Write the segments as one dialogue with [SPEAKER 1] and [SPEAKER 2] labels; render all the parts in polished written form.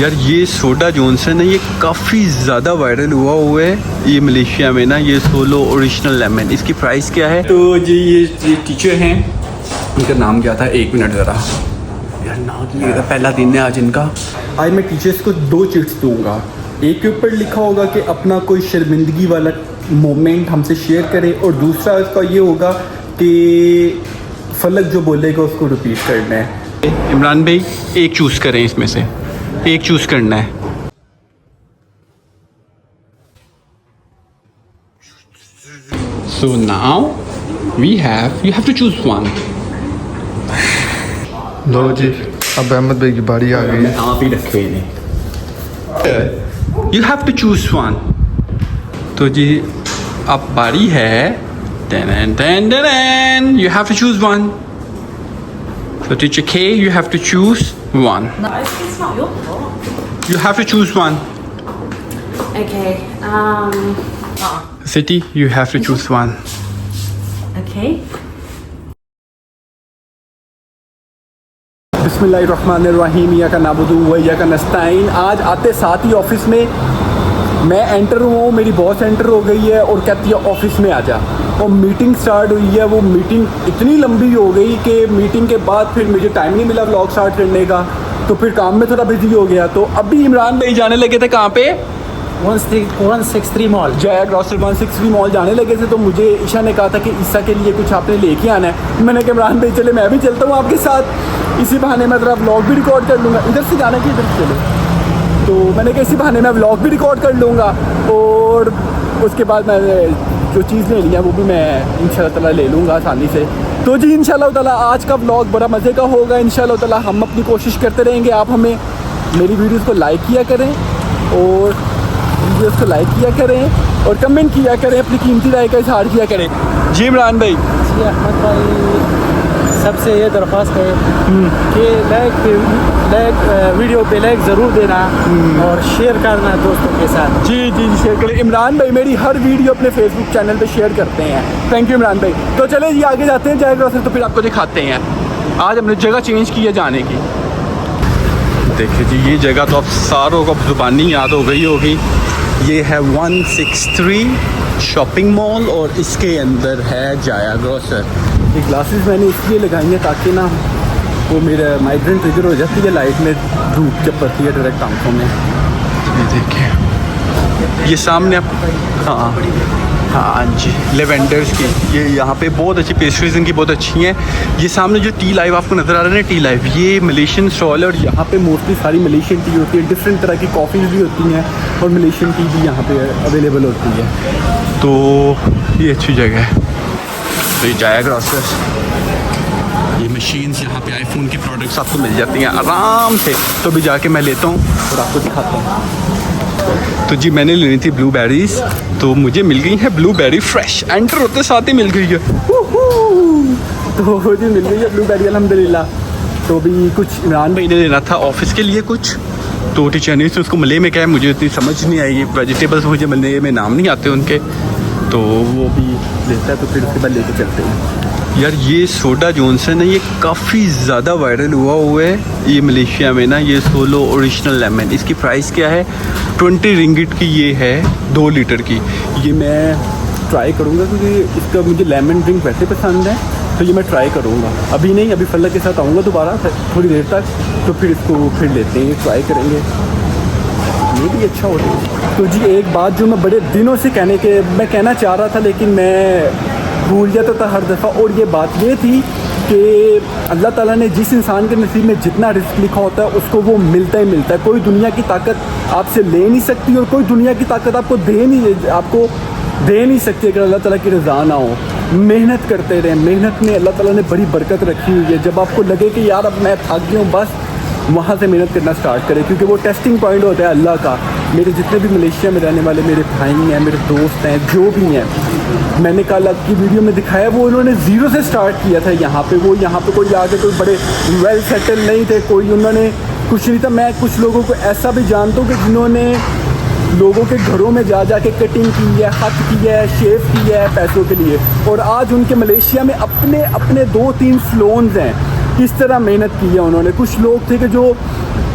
[SPEAKER 1] यार ये soda Johnson है, ये काफ़ी ज़्यादा वायरल हुआ है ये मलेशिया में ना, ये सोलो ओरिजिनल लेमन। इसकी प्राइस क्या है? तो जी ये टीचर हैं, इनका नाम क्या था? एक मिनट ज़रा यार, नाम नहीं था, पहला दिन है आज इनका। आज मैं टीचर्स को 2 चिट्स दूंगा। एक के ऊपर लिखा होगा कि अपना कोई शर्मिंदगी वाला मोमेंट हमसे शेयर करें, और दूसरा इसका ये होगा कि फलक जो बोलेगा उसको रिपीट करना है। इमरान भाई एक चूज़ करें, इसमें से एक चूज़ करना है। So now you have to choose one.
[SPEAKER 2] लो जी, अब अहमद भाई की बारी आ गई है।
[SPEAKER 1] आप ही रखे नहीं। You have to choose one. तो जी अब बारी है। You have to choose one. So teacher K, you have to choose one.
[SPEAKER 3] No, it's not your fault.
[SPEAKER 1] You have to choose one.
[SPEAKER 3] Okay.
[SPEAKER 1] City, you have to choose one.
[SPEAKER 3] Okay.
[SPEAKER 1] बिस्मिल्लाहिर्रहमानिर्रहीम, या का नाबुदु व या का नस्ताइन। आज आते साथ ही office में मैं एंटर हुआ हूँ, मेरी बॉस एंटर हो गई है और कहती है ऑफिस में आ जा। और मीटिंग स्टार्ट हुई है, वो मीटिंग इतनी लंबी हो गई कि मीटिंग के बाद फिर मुझे टाइम नहीं मिला व्लॉग स्टार्ट करने का, तो फिर काम में थोड़ा बिजी हो गया। तो अभी इमरान भाई जाने लगे थे कहाँ पे?
[SPEAKER 4] 163 मॉल,
[SPEAKER 1] जया ग्रॉसरी 163 मॉल जाने लगे थे। तो मुझे ईशा ने कहा था कि ईसा के लिए कुछ आपने लेके आना है। मैंने कहा इमरान भाई चले मैं भी चलता हूँ आपके साथ, इसी बहाने मैं ज़रा व्लॉग भी रिकॉर्ड कर लूँगा। इधर से जाना कि इधर से चले, तो मैंने कहा इसी बहाने मैं व्लॉग भी रिकॉर्ड कर लूँगा, और उसके बाद मैं जो चीज़ ले लिया वो भी मैं इंशाल्लाह ताला ले लूँगा आसानी से। तो जी इंशाल्लाह ताला आज का व्लॉग बड़ा मज़े का होगा। इंशाल्लाह ताला हम अपनी कोशिश करते रहेंगे। आप हमें मेरी वीडियोज़ को लाइक किया करें, और वीडियोस को लाइक किया करें, और कमेंट किया करें, अपनी कीमती राय का इजहार किया करें। जी इमरान भाई।
[SPEAKER 4] जी अहमद भाई, सबसे ये दरख्वास्त है कि वीडियो पे लाइक ज़रूर देना और शेयर करना दोस्तों के साथ।
[SPEAKER 1] जी जी शेयर करें। इमरान भाई मेरी हर वीडियो अपने फेसबुक चैनल पे शेयर करते हैं। थैंक यू इमरान भाई। तो चले जी आगे जाते हैं जाएगा से, तो फिर आपको दिखाते हैं। आज हमने जगह चेंज की है जाने की। देखिए जी ये जगह तो आप सारों को ज़ुबानी याद हो गई होगी। ये है 163 शॉपिंग मॉल, और इसके अंदर है जाया ग्रोसर। ये ग्लासेस मैंने इसलिए लगाई हैं ताकि ना वो मेरा माइग्रेन ट्रिगर हो जाती है लाइट में, धूप जब पड़ती है डायरेक्ट आंखों में। ये देखिए ये सामने आप, हाँ जी लेवेंडर्स की, ये यहाँ पे बहुत अच्छी पेस्ट्रीज इनकी बहुत अच्छी हैं। ये सामने जो टी लाइव आपको नज़र आ रहा है ना, टी लाइव, ये मलेशियन स्टॉल है, और यहाँ पे मोस्टली सारी मलेशियन टी होती है। डिफरेंट तरह की कॉफ़ीज़ भी होती हैं, और मलेशियन टी भी यहाँ पे अवेलेबल होती है। तो ये अच्छी जगह है। तो ये जाया ग्रोसर, ये मशीन्स, यहाँ पे आईफोन की प्रोडक्ट्स आपको मिल जाती हैं आराम से। तो भी जाके मैं लेता हूँ और आपको दिखाता हूँ। तो जी मैंने लेनी थी ब्लूबेरीज, तो मुझे मिल गई है ब्लूबेरी फ्रेश, एंटर होते साथ ही मिल गई है। तो जी मिल गई है ब्लूबेरी अल्हम्दुलिल्लाह। तो भी कुछ इमरान भाई ने लेना था ऑफिस के लिए कुछ, तो टीचर ने उसको मले में क्या है मुझे इतनी समझ नहीं आई, वेजिटेबल्स मुझे मले में नाम नहीं आते उनके, तो वो भी लेता है। तो फिर उसके बाद लेके चलते हैं। यार ये सोडा जॉनसन है, ये काफ़ी ज़्यादा वायरल हुआ है ये मलेशिया में ना, ये सोलो ओरिजिनल लेमन। इसकी प्राइस क्या है? 20 रिंगिट की ये है 2 लीटर की। ये मैं ट्राई करूँगा क्योंकि इसका मुझे लेमन ड्रिंक वैसे पसंद है, तो ये मैं ट्राई करूँगा। अभी नहीं, अभी फलक के साथ आऊँगा दोबारा थोड़ी देर तक, तो फिर इसको फिर लेते हैं, ये ट्राई करेंगे, ये भी अच्छा होता है। तो जी एक बात जो मैं बड़े दिनों से मैं कहना चाह रहा था, लेकिन मैं भूल जाता था हर दफ़ा, और ये बात ये थी कि अल्लाह ताला ने जिस इंसान के नसीब में जितना रिस्क लिखा होता है उसको वो मिलता ही मिलता है। कोई दुनिया की ताकत आपसे ले नहीं सकती, और कोई दुनिया की ताकत आपको दे नहीं सकती अगर अल्लाह ताला की रज़ा ना हो। मेहनत करते रहें, मेहनत में अल्लाह ताला ने बड़ी बरकत रखी हुई है। जब आपको लगे कि यार अब मैं थक गया हूँ, बस वहाँ से मेहनत करना स्टार्ट करें, क्योंकि वो टेस्टिंग पॉइंट होता है अल्लाह का। मेरे जितने भी मलेशिया में रहने वाले मेरे भाई हैं, मेरे दोस्त हैं, जो भी हैं, मैंने कल आपकी वीडियो में दिखाया, वो उन्होंने ज़ीरो से स्टार्ट किया था यहाँ पे। वो यहाँ पे कोई आगे कोई बड़े वेल सेटल नहीं थे, कोई उन्होंने कुछ नहीं था। मैं कुछ लोगों को ऐसा भी जानता हूँ कि जिन्होंने लोगों के घरों में जा के कटिंग की है, हक की है, शेव की है पैसों के लिए, और आज उनके मलेशिया में अपने 2-3 सलोन्स हैं। किस तरह मेहनत की है उन्होंने। कुछ लोग थे कि जो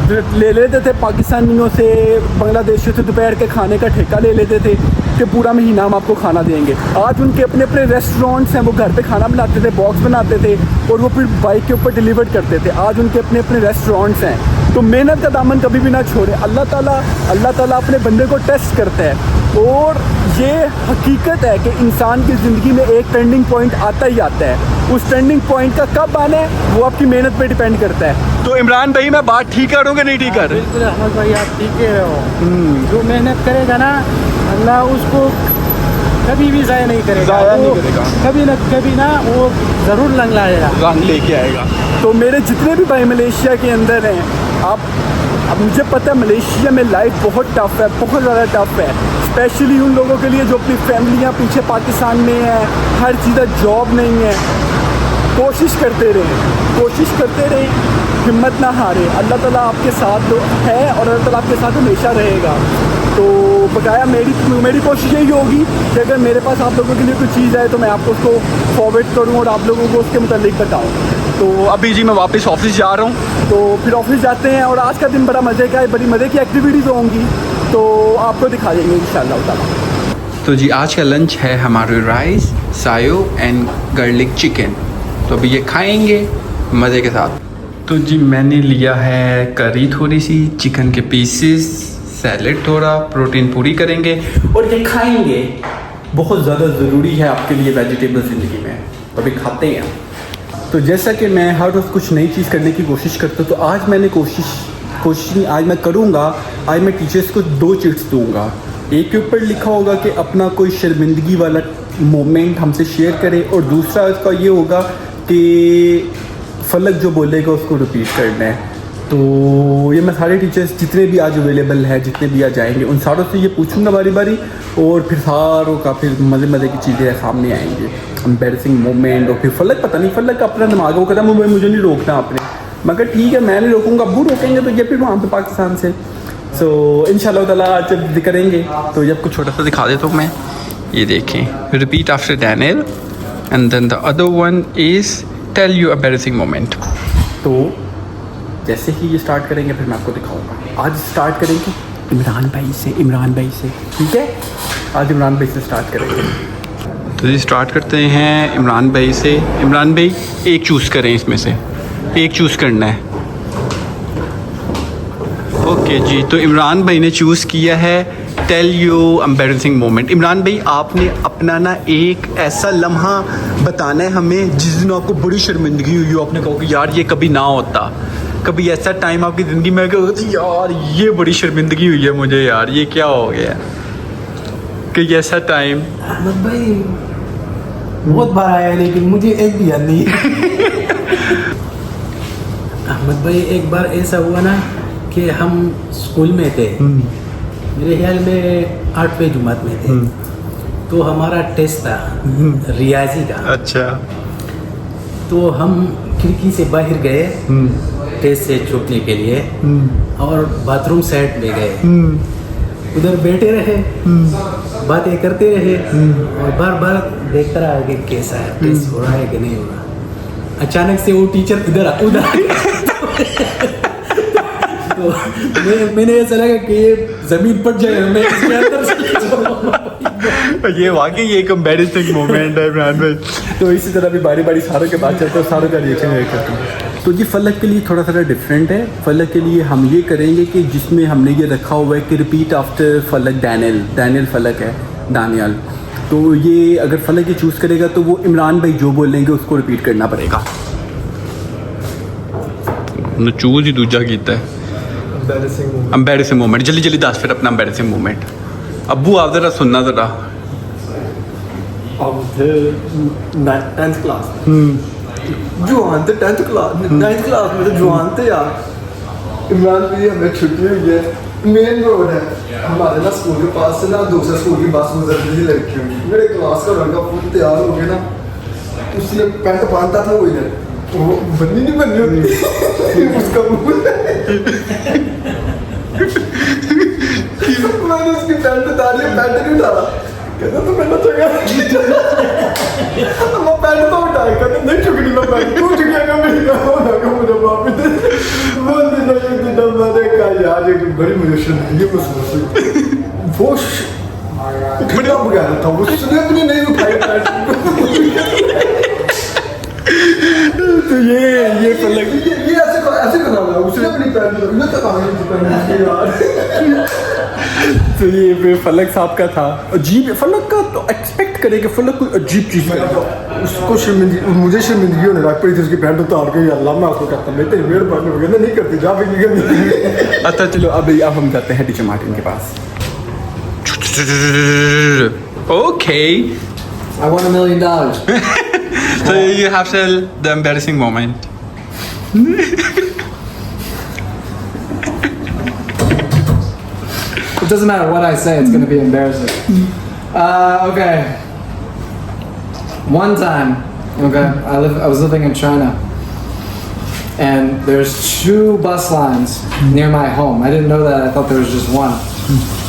[SPEAKER 1] ले लेते थे पाकिस्तानियों से, बांग्लादेशियों से दोपहर के खाने का ठेका ले लेते थे कि पूरा महीना हम आपको खाना देंगे। आज उनके अपने अपने रेस्टोरेंट्स हैं, वो घर पे खाना बनाते थे, बॉक्स बनाते थे और वो फिर बाइक के ऊपर डिलीवर करते थे। आज उनके अपने अपने रेस्टोरेंट्स हैं। तो मेहनत का दामन कभी भी ना छोड़े। अल्लाह ताला अपने बंदे को टेस्ट करता है और ये हकीकत है कि इंसान की ज़िंदगी में एक टर्निंग पॉइंट आता ही आता है। उस टर्निंग पॉइंट का कब आना है वो आपकी मेहनत पे डिपेंड करता है। तो इमरान भाई मैं बात ठीक करूँ कि नहीं ठीक कर?
[SPEAKER 4] बिल्कुल अहमद भाई, आप ठीक कह रहे हो। जो मेहनत करेगा ना, अल्लाह उसको कभी भी ज़ाया नहीं करेगा।
[SPEAKER 1] ज़ाया नहीं
[SPEAKER 4] वो
[SPEAKER 1] करेगा।
[SPEAKER 4] कभी ना वो ज़रूर रंग लाएगा,
[SPEAKER 1] रंग लेके आएगा। तो मेरे जितने भी भाई मलेशिया के अंदर हैं, अब मुझे पता है मलेशिया में लाइफ बहुत टफ़ है, बहुत ज़्यादा टफ़ है, स्पेशली उन लोगों के लिए जो अपनी फैमिलियाँ पीछे पाकिस्तान में है, हर चीज़ जॉब नहीं है। कोशिश करते रहें, हिम्मत ना हारे। अल्लाह ताला आपके साथ है और अल्लाह ताला आपके साथ हमेशा रहेगा। तो बकाया मेरी कोशिश यही होगी कि अगर मेरे पास आप लोगों के लिए कोई चीज़ है तो मैं आपको उसको फॉरवर्ड करूँ और आप लोगों को उसके मुतालिक बताऊँ। तो अभी जी मैं वापस ऑफिस जा रहा हूँ, तो फिर ऑफिस जाते हैं और आज का दिन बड़ा मज़े का है, बड़ी मज़े की एक्टिविटीज़ होंगी तो आपको दिखा देंगे इंशाल्लाह ताला। तो जी आज का लंच है हमारे राइस, सायो एंड गार्लिक चिकन। तो अभी ये खाएंगे मज़े के साथ। तो जी मैंने लिया है करी थोड़ी सी, चिकन के पीसेस, सैलेड थोड़ा, प्रोटीन पूरी करेंगे और ये खाएंगे। बहुत ज़्यादा ज़रूरी है आपके लिए वेजिटेबल ज़िंदगी में, तो अभी खाते हैं। तो जैसा कि मैं हर रोज़ कुछ नई चीज़ करने की कोशिश करता हूँ, तो आज मैंने कोशिश नहीं, आज मैं करूँगा। आज मैं टीचर्स को 2 चिट्स दूँगा। एक के ऊपर लिखा होगा कि अपना कोई शर्मिंदगी वाला मोमेंट हमसे शेयर करे और दूसरा इसका ये होगा कि फलक जो बोलेगा उसको रिपीट करना है। तो ये मैं सारे टीचर्स जितने भी आज अवेलेबल हैं, जितने भी आज आएंगे, उन सारों से ये पूछूंगा बारी बारी और फिर सारों का फिर मज़े की चीज़ें सामने आएंगी, एम्बैरेसिंग मोमेंट। और फिर फलक पता नहीं, फलक का अपना दिमाग वो कहता है मुझे नहीं रोकना आपने। मगर ठीक है मैं नहीं रोकूंगा, अब्बू रोकेंगे तो ये फिर वहाँ पे पाकिस्तान से। सो इंशाल्लाह ताला आज जब करेंगे तो जब कुछ छोटा सा दिखा देता हूँ मैं। ये देखें, repeat after Daniel and then the other one is tell you embarrassing moment. तो जैसे ही ये स्टार्ट करेंगे फिर मैं आपको दिखाऊंगा। आज स्टार्ट करेंगे इमरान भाई से, ठीक है? आज इमरान भाई से स्टार्ट करेंगे। तो जी स्टार्ट करते हैं इमरान भाई से। इमरान भाई एक चूज़ करें, इसमें से एक चूज़ करना है। ओके जी, तो इमरान भाई ने चूज़ किया है tell you embarrassing moment. Imran भाई आपने अपना ना एक ऐसा लम्हा बताना है हमें जिस दिन आपको बड़ी शर्मिंदगी हुई हो, आपने कहा कि यार ये कभी ना होता। कभी ऐसा टाइम आपकी ज़िंदगी में यार ये बड़ी शर्मिंदगी हुई है मुझे, यार ये क्या हो गया, कि ऐसा टाइम?
[SPEAKER 4] अहमद भाई बहुत बार आया है लेकिन मुझे एक भी याद नहीं है। अहमद भाई एक बार ऐसा हुआ ना कि हम स्कूल में थे, मेरे ख्याल में 8वीं जमात में थे, तो हमारा टेस्ट था रियाजी का।
[SPEAKER 1] अच्छा।
[SPEAKER 4] तो हम खिड़की से बाहर गए टेस्ट से छुपने के लिए और बाथरूम साइड में गए, उधर बैठे रहे, बातें करते रहे और बार बार देखता रहा कि कैसा है, टेस्ट हो रहा है कि नहीं हो रहा। अचानक से वो टीचर उधर तो मैंने ऐसा लगा कि ये जमीन पर जाएगा, मैं इसके अंदर
[SPEAKER 1] ये वाकई ये एक एम्बैरेसिंग मोमेंट है इमरान भाई। तो इसी तरह भी बारी बारी सारों के बाद चलते हैं, सारों का रिएक्शन करते हैं। तो जी फलक के लिए थोड़ा सा डिफरेंट है। फलक के लिए हम ये करेंगे कि जिसमें हमने ये रखा हुआ है कि रिपीट आफ्टर फलक डैनियल फलक है, दानियल। तो ये अगर फलक ये चूज़ करेगा तो वो इमरान भाई जो बोलेंगे उसको रिपीट करना पड़ेगा। चूज़ ही दूजा कीता है एम्बैरेसिंग मोमेंट। जल्दी जल्दी दस फिर अपना एम्बैरेसिंग मोमेंट। अब्बू आप ज़रा सुनना ज़रा।
[SPEAKER 2] अब थे 10th क्लास जवान थे, 10th क्लास 9th क्लास में तो जवान थे यार। इमरान भाई हमें छुट्टी हुई है, मेन रोड है हमारे ना स्कूल के पास से ना दूसरे स्कूल की बस गुजरती थी लड़की हुई। मेरे क्लास का लड़का फुल तैयार हो गया ना, उसने पैंट पहनता था वो इधर, वो बन्नी नहीं बनी होती उसका मुँह मैंने उसकी पैंट उतारी, पैंट नहीं उतारा, कहता तो मैंने चुका मैं पैंट तो उठाया कहते नहीं चुकनी मैं पैंट तू चुकेगा मेरी ना होगा मुझे वापस वो दिन एक दिन मैंने कहा यार एक बड़ी मुझे शर्मिंदगी महसूस हुई वो इतना बगैर था उसने अपनी नहीं उठाई पैंट
[SPEAKER 1] तो ये फलक
[SPEAKER 2] ये ऐसे कर रहा है उसने अपनी पैंट मैं तक आगे यार
[SPEAKER 1] तो ये फलक साहब का था अजीब फलक का तो एक्सपेक्ट करे कि फलक कोई अजीब चीज़ करे
[SPEAKER 2] उसको शर्मिंदगी मुझे शर्मिंदगी होने लग पड़ी थी उसकी पैंट उतार के अल्लाह मैं उसको कहता मैं तेरी मेहरबानी हो गई नहीं करती जा भी नहीं करती
[SPEAKER 1] अच्छा चलो अब हम जाते हैं टीचर मार्टिन के पास okay
[SPEAKER 2] I want $1 million.
[SPEAKER 1] so you have to tell the embarrassing moment
[SPEAKER 2] It doesn't matter what I say, it's going to be embarrassing. Okay. One time, okay, I was living in China, and there's 2 bus lines near my home. I didn't know that. I thought there was just one.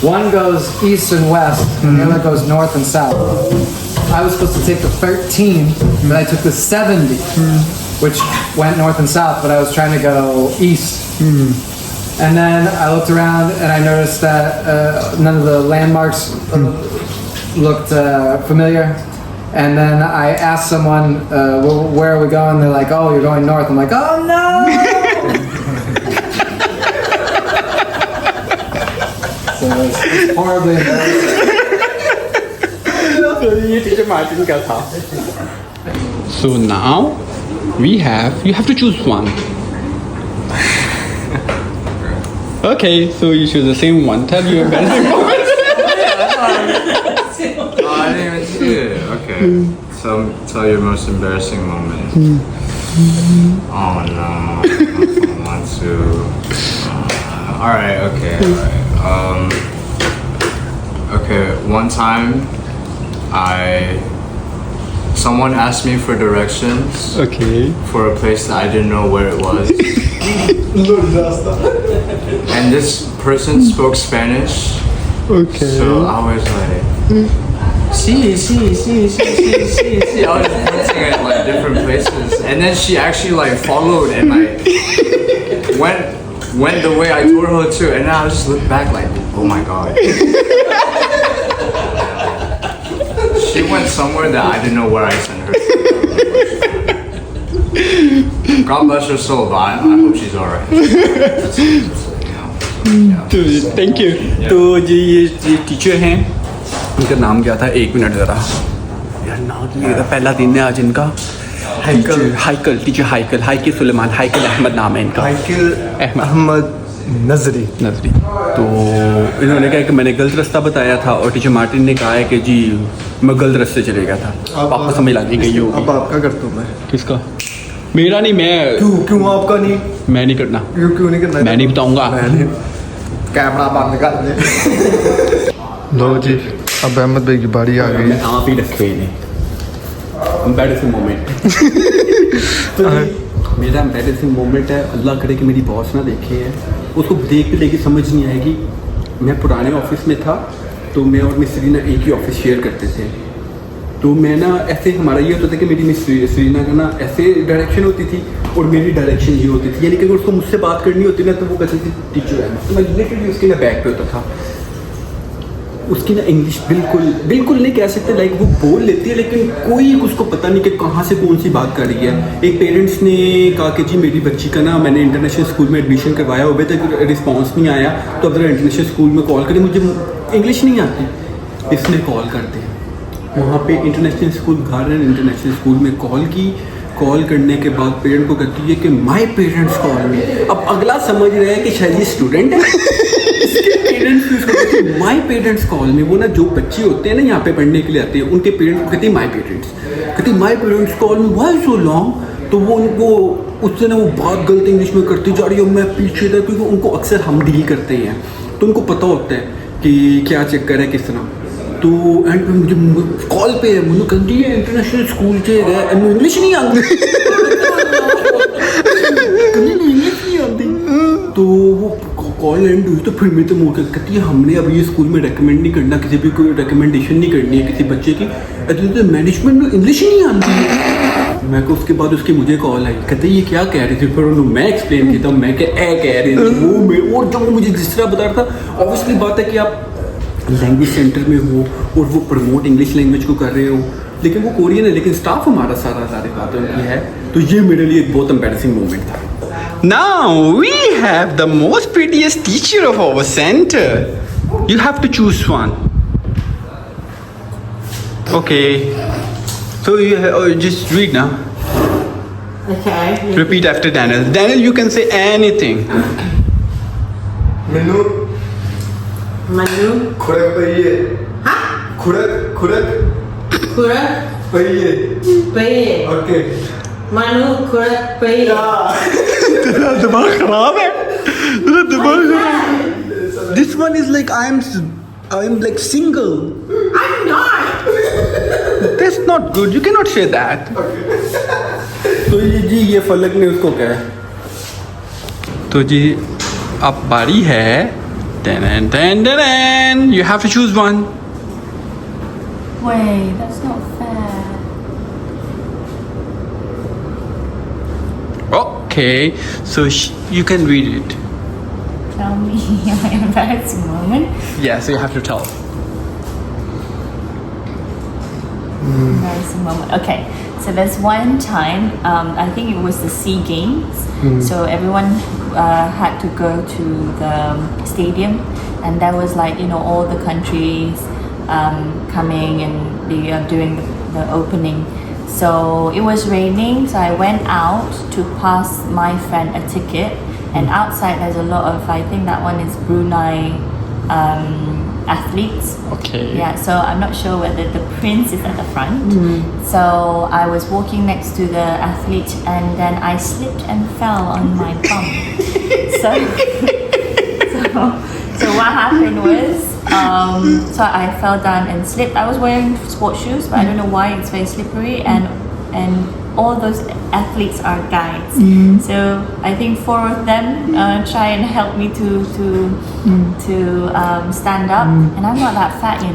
[SPEAKER 2] One goes east and west, and the other goes north and south. I was supposed to take the 13, but I took the 70, which went north and south, but I was trying to go east. And then I looked around and I noticed that none of the landmarks looked familiar. And then I asked someone, where are we going? They're like, oh, you're going north. I'm like, oh no! So it's horribly embarrassing.
[SPEAKER 1] so ये teacher Martin का था so now you have to choose one okay so you choose the same one tell your embarrassing moment
[SPEAKER 5] Oh, I didn't even see it. Okay. So tell your most embarrassing moment. Oh no. I don't want to. Alright, okay, alright. Okay, one time someone asked me for directions
[SPEAKER 1] okay
[SPEAKER 5] for a place that I didn't know where it was. And this person spoke Spanish.
[SPEAKER 1] okay
[SPEAKER 5] So I was like, see. I was pointing at like different places, and then she actually like followed and like went the way I told her to, and then I just looked back like, oh my god. She went somewhere that I didn't know where I sent her. God bless her soul, but I hope she's alright.
[SPEAKER 1] तो thank you तो ये teacher हैं इनका नाम क्या था 1 minute ज़रा यार नाम नहीं था पहला दिन है आज इनका हाइकल टीचर हाइकल सुलेमान हाइकल अहमद नाम है इनका
[SPEAKER 2] अहमद नजरी
[SPEAKER 1] तो इन्होंने कहा कि मैंने गलत रास्ता बताया था और टीचर मार्टिन ने कहा है कि जी मैं गलत रास्ते चले गया था वापस हमें लाने गई होगी
[SPEAKER 2] अब आपका करता हूँ मैं
[SPEAKER 1] किसका मेरा नहीं मैं
[SPEAKER 2] क्यों आपका नहीं
[SPEAKER 1] मैं नहीं करना
[SPEAKER 2] क्यों नहीं करना
[SPEAKER 1] मैं नहीं बताऊंगा
[SPEAKER 2] कैमरा बंद कर दे लो जी अब अहमद भाई की बारी आ गई
[SPEAKER 1] मैं आप ही रखे इन्हें एम्बैरेसिंग मोमेंट तो मेरा एम्बैरेसिंग मोमेंट है अल्लाह करे कि मेरी बॉस ना देखे है उसको देख के लेके समझ नहीं आएगी मैं पुराने ऑफिस में था तो मैं और मिस रीना एक ही ऑफिस शेयर करते थे तो मैं ना ऐसे हमारा ये होता था कि मेरी मिस रीना का ना ऐसे डायरेक्शन होती थी और मेरी डायरेक्शन ये होती थी यानी कि अगर उसको मुझसे बात करनी होती ना तो वो कहती थी टीचर है तो मैं लिटरली उसके ना बैक पे होता था उसकी ना इंग्लिश बिल्कुल नहीं कह सकते लाइक वो बोल लेती है लेकिन कोई उसको पता नहीं कि कहाँ से कौन सी बात कर रही है एक पेरेंट्स ने कहा कि जी मेरी बच्ची का ना मैंने इंटरनेशनल स्कूल में एडमिशन करवाया अभी तक रिस्पांस नहीं आया तो अब जरा इंटरनेशनल स्कूल में कॉल करें मुझे इंग्लिश नहीं आती इसने कॉल कर दी वहाँ पे इंटरनेशनल स्कूल घर इंटरनेशनल स्कूल में कॉल करने के बाद पेरेंट को कहती है कि माय पेरेंट्स कॉल मी अब अगला समझ रहे हैं कि शायद ये स्टूडेंट है माई पेरेंट्स कॉल में वो ना जो बच्चे होते हैं ना यहाँ पे पढ़ने के लिए आते हैं उनके पेरेंट्स को कहते हैं माई पेरेंट्स कॉल में व्हाई सो लॉन्ग तो वो उनको उससे ना वो बात गलत इंग्लिश में करती जा रही है मैं पीछे था क्योंकि उनको अक्सर हम डील करते हैं तो उनको पता होता है कि क्या चक्कर है किस तरह तो एंड मुझे कॉल पे है मुझे कहती है इंटरनेशनल स्कूल से गए इंग्लिश नहीं आती इंग्लिश नहीं आती तो वो कॉल एंड हुई तो फिर मेरे तो मुँह कहती है हमने अब ये स्कूल में रेकमेंड नहीं करना, किसी भी कोई रिकमेंडेशन नहीं करनी है किसी बच्चे की, तो मैनेजमेंट में इंग्लिश ही नहीं आती है। मैं को उसके बाद उसकी मुझे कॉल आई, कहते ये क्या कह रही थी, फिर उन्होंने मैं एक्सप्लेन किया मैं कह रही थी वो में, और जब वो मुझे जिस तरह बता रहा था, ऑब्वियसली बात है कि आप लैंग्वेज सेंटर में हो और वो प्रमोट इंग्लिश लैंग्वेज को कर रहे हो, लेकिन वो कोरियन है लेकिन स्टाफ हमारा सारी बातें उनकी है, तो ये मेरे लिए एक बहुत एम्बैरेसिंग मोमेंट था। Now we have the most prettiest teacher of our center. You have to choose one. Okay. So you just read now.
[SPEAKER 3] Okay.
[SPEAKER 1] Repeat after Daniel. Daniel, you can say anything.
[SPEAKER 2] Menu.
[SPEAKER 3] Manu.
[SPEAKER 2] खुरक पहिए.
[SPEAKER 3] Huh?
[SPEAKER 2] खुरक
[SPEAKER 3] Kurak.
[SPEAKER 2] पहिए.
[SPEAKER 3] Pay.
[SPEAKER 2] Okay.
[SPEAKER 3] Manu. Kurak. Pay.
[SPEAKER 1] तेरा दिमाग खराब है. तेरा दिमाग खराब. This one is like I'm like single.
[SPEAKER 3] I'm not.
[SPEAKER 1] That's not good. You cannot say that. तो ये फलक ने उसको कहा. तो जी अब बारी है. Then you have to choose one.
[SPEAKER 3] Wait, that's not fair.
[SPEAKER 1] Okay, so you can read it.
[SPEAKER 3] Tell me my embarrassing moment.
[SPEAKER 1] Yeah, so you have to tell.
[SPEAKER 3] Embarrassing moment. Okay, so there's one time, I think it was the SEA Games. So everyone had to go to the stadium, and there was like all the countries coming and they are doing the opening. So it was raining, so I went out to pass my friend a ticket, and outside there's a lot of, I think that one is Brunei athletes.
[SPEAKER 1] Okay.
[SPEAKER 3] Yeah, so I'm not sure whether the prince is at the front. So I was walking next to the athlete, and then I slipped and fell on my bum. So what happened was, so I fell down and slipped. I was wearing sports shoes, but I don't know why it's very slippery, and all those athletes are guys. So I think 4 of them try and help me to stand up, and I'm not that fat, I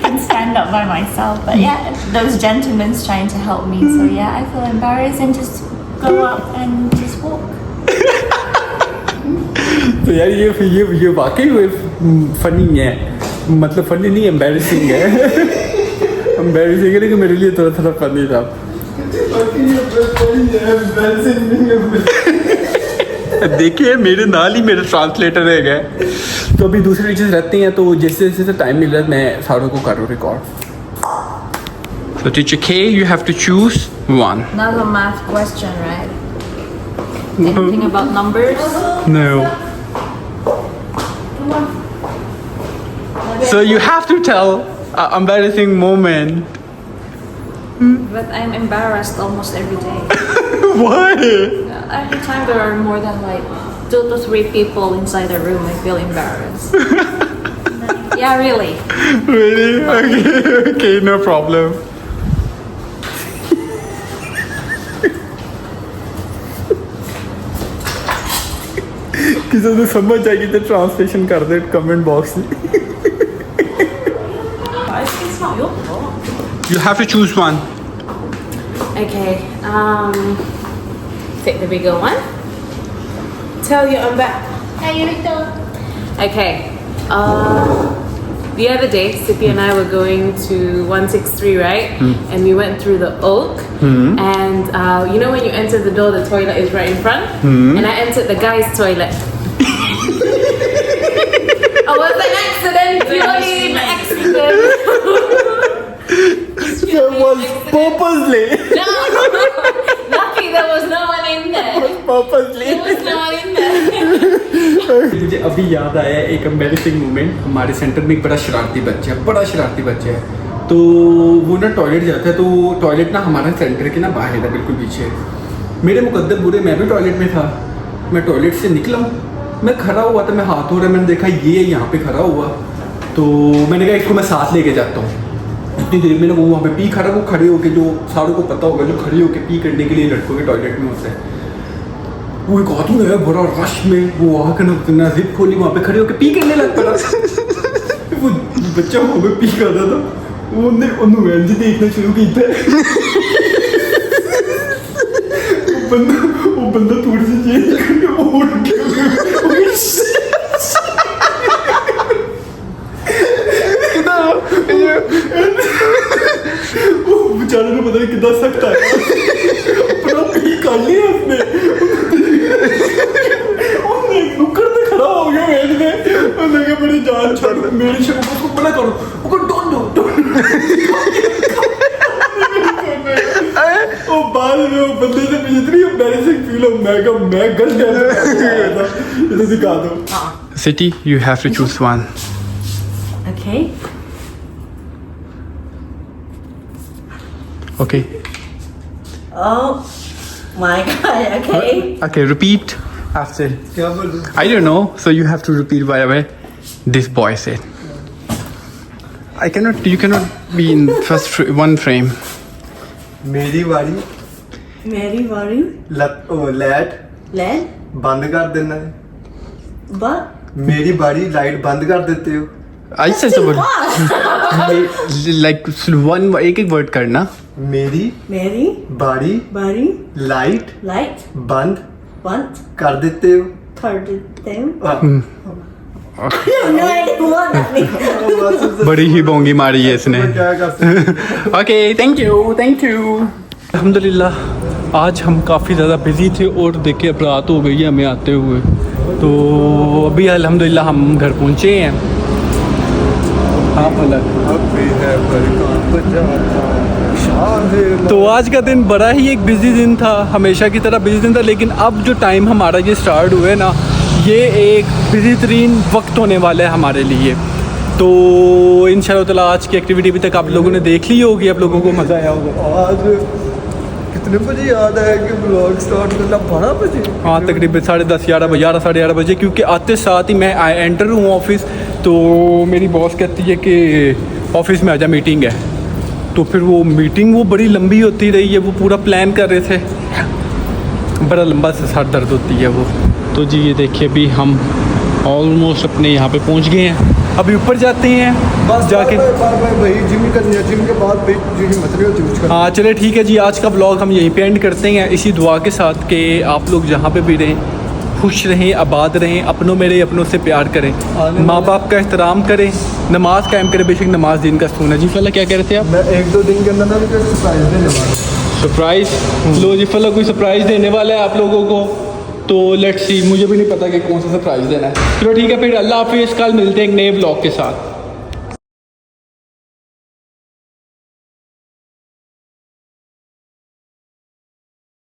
[SPEAKER 3] can stand up by myself. But yeah, those gentlemen trying to help me. So yeah, I feel embarrassed and just go up and just walk.
[SPEAKER 1] तो यार ये वाकई funny है, मतलब funny नहीं embarrassing है. Embarrassing है लेकिन मेरे लिए थोड़ा फनी था. देखिए मेरे नाल ही मेरे ट्रांसलेटर रह गए. तो अभी दूसरे टीचर्स रहते हैं, तो जैसे जैसे टाइम मिल रहा है मैं सारों को कर रहा हूँ record. So teacher K, you have to choose one.
[SPEAKER 3] Another math question, right? Anything about numbers?
[SPEAKER 1] No. So you have to tell an embarrassing moment.
[SPEAKER 6] But I'm embarrassed almost every day.
[SPEAKER 1] Why?
[SPEAKER 6] Every time there are more than like 2 to 3 people inside the room, I feel embarrassed. Yeah, really.
[SPEAKER 1] Really? Okay, no problem. किसी ने समझ आएगी तो translation कर दे comment box में.
[SPEAKER 3] It's not your fault.
[SPEAKER 1] You have to choose one.
[SPEAKER 6] Okay, take the bigger one. Tell you I'm back. Okay, the other day, Sippy and I were going to 163, right? And we went through the Oak. And you know when you enter the door, the toilet is right in front? And I entered the guy's toilet. I was an accident, purely an accident.
[SPEAKER 1] That was purposely.
[SPEAKER 6] No, lucky there was no one in there.
[SPEAKER 1] Purposely.
[SPEAKER 6] There was no one in there.
[SPEAKER 1] मुझे अभी याद आया एक embarrassing moment. हमारे centre में एक बड़ा शरारती बच्चा है. तो वो ना टॉयलेट जाता है, तो टॉयलेट ना हमारे सेंटर के ना बाहर था, बिल्कुल पीछे. मेरे मुकद्दर बुरे, मैं भी टॉयलेट में था. मैं टॉयलेट से निकला हूँ, मैं खड़ा हुआ था, मैं हाथ धो रहा, मैंने देखा ये यहाँ पे खड़ा हुआ. तो मैंने कहा इसको मैं साथ लेके जाता हूँ. इतनी देर में ना वो वहाँ पे पी खड़ा, वो खड़े होके, जो सारों को पता होगा जो खड़े होके पी करने के लिए लड़कों के टॉयलेट में होता है, वो एक आदमी है बड़ा रश में, वो वहाँ का जिप खोली, वहाँ पे खड़े होकर पी करने लग पड़ा। वो बच्चा वहाँ पे पी करता था, वो इंज देखना शुरू किया। वो बंदा थोड़ी सी चेंज करके उठ गया। वो बेचारे ने पता नहीं कितना सख्त आया, अपना पी कर लिया उसने। नुक्कड़ पे खड़ा हो गया उसने कहा मेरी जान छोड़, मेरी शक्ल को मना करो, वो डोंट डू। वो बाद में वो बंदे से मुझे इतनी एम्बैरेसिंग फील हो, मैं गलत था, इसे दिखा दो। City, you have to choose one.
[SPEAKER 3] Okay.
[SPEAKER 1] Okay.
[SPEAKER 3] Oh my god, okay.
[SPEAKER 1] Okay, repeat after.
[SPEAKER 2] क्या बोलूं?
[SPEAKER 1] I don't know, so you have to repeat whatever this boy said. You cannot be in one frame.
[SPEAKER 2] मेरी बारी
[SPEAKER 3] Mary worry.
[SPEAKER 2] Light
[SPEAKER 3] Land.
[SPEAKER 2] बंद कर देना है।
[SPEAKER 3] But
[SPEAKER 2] मेरी बारी लाइट बंद कर देते हो।
[SPEAKER 1] I said so. Like one एक वर्ड करना.
[SPEAKER 2] मेरी
[SPEAKER 3] Mary
[SPEAKER 2] बारी
[SPEAKER 3] worry.
[SPEAKER 2] Light
[SPEAKER 3] Light.
[SPEAKER 2] बंद
[SPEAKER 3] Want.
[SPEAKER 2] कर देते हो।
[SPEAKER 3] Third them.
[SPEAKER 2] हाँ,
[SPEAKER 3] No idea what that means.
[SPEAKER 1] बड़ी ही बोंगी मारी है इसने.
[SPEAKER 2] मैं क्या कर सकता हूँ?
[SPEAKER 1] Okay, thank you. अल्हम्दुलिल्लाह आज हम काफ़ी ज़्यादा बिजी थे और देखिए अब रात हो गई है हमें आते हुए, तो अभी अल्हम्दुलिल्लाह हम घर पहुँचे हैं। हाँ तो आज का दिन बड़ा ही एक बिजी दिन था, हमेशा की तरह बिजी दिन था, लेकिन अब जो टाइम हमारा ये स्टार्ट हुआ है ना, ये एक बिजी तरीन वक्त होने वाला है हमारे लिए। तो इंशाअल्लाह ताला आज की एक्टिविटी अभी तक आप लोगों ने देख ली होगी, आप लोगों को मज़ा आया होगा।
[SPEAKER 2] आज कितने बजे याद आया कि ब्लॉग स्टार्ट करना? 12 बजे।
[SPEAKER 1] हाँ तकरीबन 10:30, 11, साढ़े 11 बजे, क्योंकि आते साथ ही मैं एंटर हूँ ऑफिस, तो मेरी बॉस कहती है कि ऑफिस में आजा मीटिंग है। तो फिर वो मीटिंग वो बड़ी लंबी होती रही है, वो पूरा प्लान कर रहे थे, बड़ा लंबा सा सर दर्द होती है वो। तो जी ये देखिए अभी हम ऑलमोस्ट अपने यहाँ पे पहुँच गए हैं, अभी ऊपर जाते हैं
[SPEAKER 2] बस
[SPEAKER 1] जाके।
[SPEAKER 2] भाई जिम करनी है, जिम के बाद भाई जो हिम्मत नहीं होती कुछ करने।
[SPEAKER 1] हाँ चले ठीक है जी, आज का व्लॉग हम यहीं पे एंड करते हैं इसी दुआ के साथ कि आप लोग जहाँ पे भी रहें खुश रहें, आबाद रहें, अपनों में रहें, अपनों से प्यार करें, माँ बाप का एहतराम करें, नमाज कायम करें। बेशक नमाज दिन का सुकून है। जी फला क्या कह रहे थे आप?
[SPEAKER 2] मैं 1-2 दिन के अंदर ना मुझे सरप्राइज देने वाला हूँ।
[SPEAKER 1] सरप्राइज़? लो जी फला कोई सरप्राइज़ देने वाला है आप लोगों को, तो लेट्स सी, मुझे भी नहीं पता कि कौन सा सरप्राइज़ देना है। चलो ठीक है फिर, अल्लाह हाफिज़, कल मिलते हैं एक नए व्लॉग के साथ।